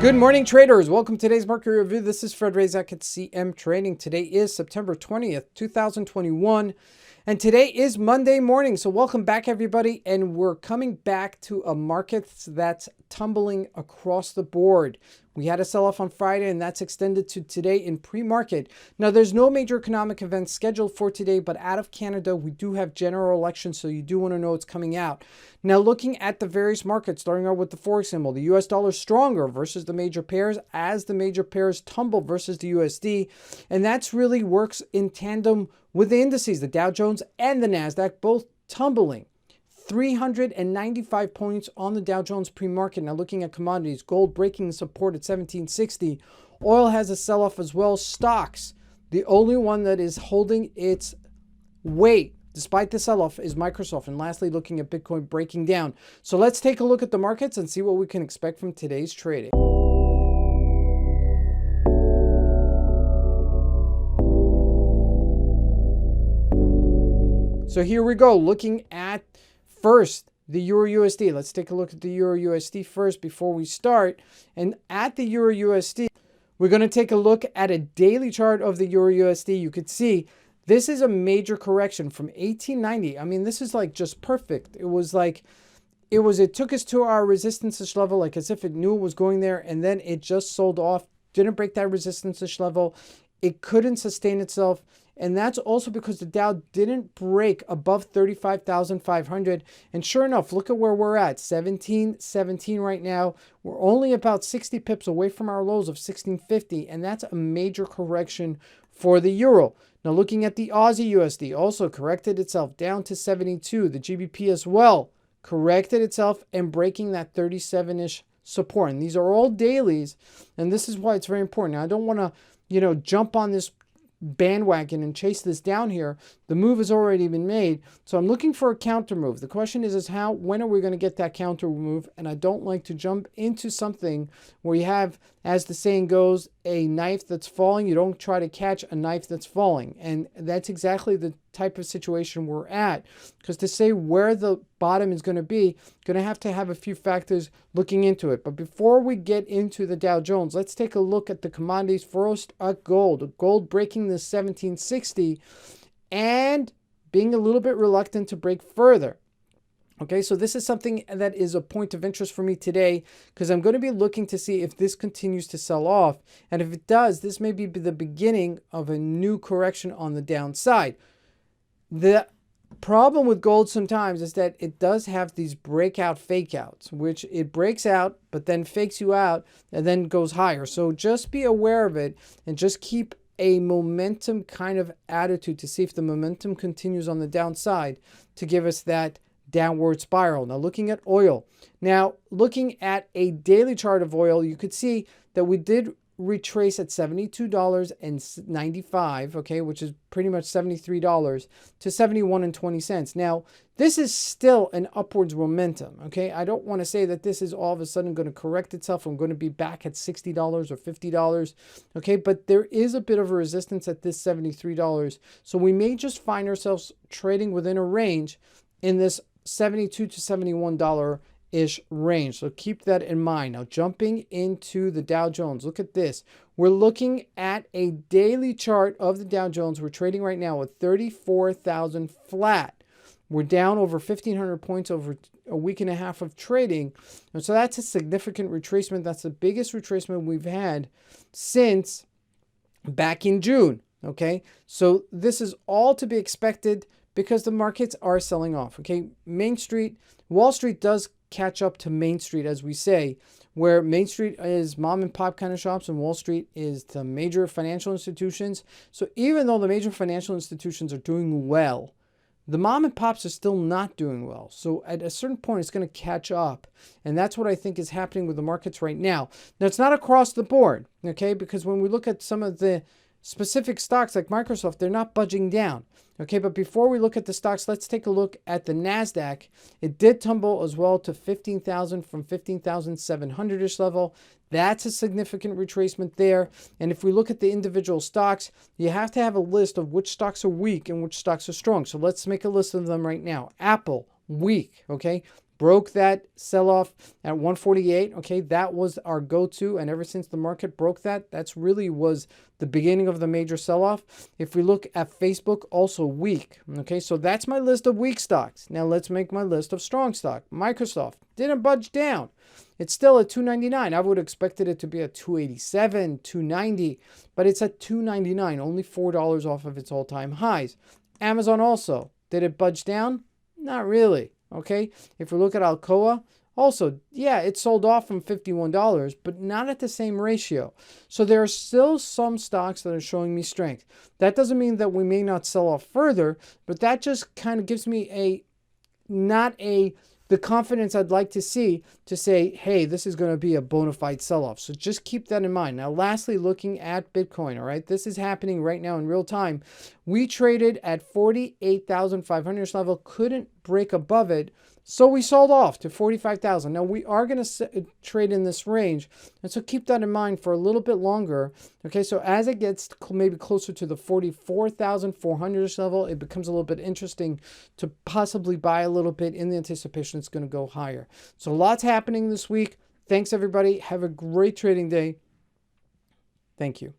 Good morning, traders. Welcome to today's market review. This is Fred Razak at CMTrading. Today is September 20th, 2021, and today is Monday morning. So welcome back, everybody, and we're coming back to a market that's tumbling across the board. We had a sell-off on Friday, and that's extended to today in pre-market. Now, there's no major economic events scheduled for today, but out of Canada, we do have general elections, so you do want to know what's coming out. Now, looking at the various markets, starting out with the Forex symbol, the US dollar is stronger versus the major pairs as the major pairs tumble versus the USD, and that's really works in tandem with the indices, the Dow Jones and the NASDAQ, both tumbling. 395 points on the Dow Jones pre-market. Now looking at commodities, gold breaking support at 1760. Oil has a sell-off as well. Stocks, the only one that is holding its weight despite the sell-off is Microsoft. And lastly, looking at Bitcoin breaking down. So let's take a look at the markets and see what we can expect from today's trading. So here we go, looking at first the Eur Usd. Let's take a look at the Eur Usd first before we start. And at the Eur Usd, we're going to take a look at a daily chart of the Eur USD. You could see this is a major correction from 1890. I mean, this is like just perfect. It took us to our resistance-ish level, like as if it knew it was going there, and then it just sold off, didn't break that resistance-ish level. It couldn't sustain itself. And that's also because the Dow didn't break above 35,500. And sure enough, look at where we're at, 1717 right now. We're only about 60 pips away from our lows of 1650. And that's a major correction for the euro. Now looking at the Aussie USD, also corrected itself down to 72. The GBP as well corrected itself and breaking that 37-ish support. And these are all dailies. And this is why it's very important. Now, I don't want to, jump on this bandwagon and chase this down here. The move has already been made, so I'm looking for a counter move. The question is when are we going to get that counter move? And I don't like to jump into something where you have, as the saying goes, a knife that's falling. You don't try to catch a knife that's falling, and that's exactly the type of situation we're at. Because to say where the bottom is going to have a few factors looking into it. But before we get into the Dow Jones, let's take a look at the commodities. First, at gold. Gold breaking the 1760 and being a little bit reluctant to break further. Okay, so this is something that is a point of interest for me today because I'm going to be looking to see if this continues to sell off. And if it does, this may be the beginning of a new correction on the downside. The problem with gold sometimes is that it does have these breakout fake outs, which it breaks out, but then fakes you out and then goes higher. So just be aware of it and just keep a momentum kind of attitude to see if the momentum continues on the downside to give us that downward spiral. Now looking at oil. Now looking at a daily chart of oil, you could see that we did retrace at $72.95, okay, which is pretty much $73 to $71.20. Now, this is still an upwards momentum, okay? I don't want to say that this is all of a sudden going to correct itself. I'm going to be back at $60 or $50, okay? But there is a bit of a resistance at this $73. So we may just find ourselves trading within a range in this $72 to $71-ish range. So keep that in mind. Now jumping into the Dow Jones, look at this. We're looking at a daily chart of the Dow Jones. We're trading right now at 34,000 flat. We're down over 1,500 points over a week and a half of trading. And so that's a significant retracement. That's the biggest retracement we've had since back in June. Okay, so this is all to be expected because the markets are selling off. Okay, Wall Street does catch up to Main Street, as we say, where Main Street is mom and pop kind of shops and Wall Street is the major financial institutions. So even though the major financial institutions are doing well, the mom and pops are still not doing well. So at a certain point, it's going to catch up. And that's what I think is happening with the markets right now. Now, it's not across the board, okay, because when we look at some of the specific stocks like Microsoft, they're not budging down. Okay, but before we look at the stocks, let's take a look at the NASDAQ. It did tumble as well to 15,000 from 15,700-ish level. That's a significant retracement there. And if we look at the individual stocks, you have to have a list of which stocks are weak and which stocks are strong. So let's make a list of them right now. Apple, weak, okay? broke that sell-off at 148. Okay, that was our go-to, and ever since the market broke that, that's really was the beginning of the major sell-off. If we look at Facebook, also weak. Okay, so that's my list of weak stocks. Now let's make my list of strong stock. Microsoft didn't budge down. It's still at 299. I would have expected it to be at 287, 290, but it's at 299, only $4 off of its all-time highs. Amazon also, did it budge down? Not really. Okay, if we look at Alcoa, also, yeah, it sold off from $51, but not at the same ratio. So there are still some stocks that are showing me strength. That doesn't mean that we may not sell off further, but that just kind of gives me the confidence I'd like to see to say, hey, this is going to be a bona fide sell-off. So just keep that in mind. Now, lastly, looking at Bitcoin, all right, this is happening right now in real time. We traded at 48,500 level, couldn't break above it, so we sold off to 45,000. Now, we are going to trade in this range, and so keep that in mind for a little bit longer. Okay, so as it gets maybe closer to the 44,400 level, it becomes a little bit interesting to possibly buy a little bit in the anticipation it's going to go higher. So lots happening this week. Thanks, everybody. Have a great trading day. Thank you.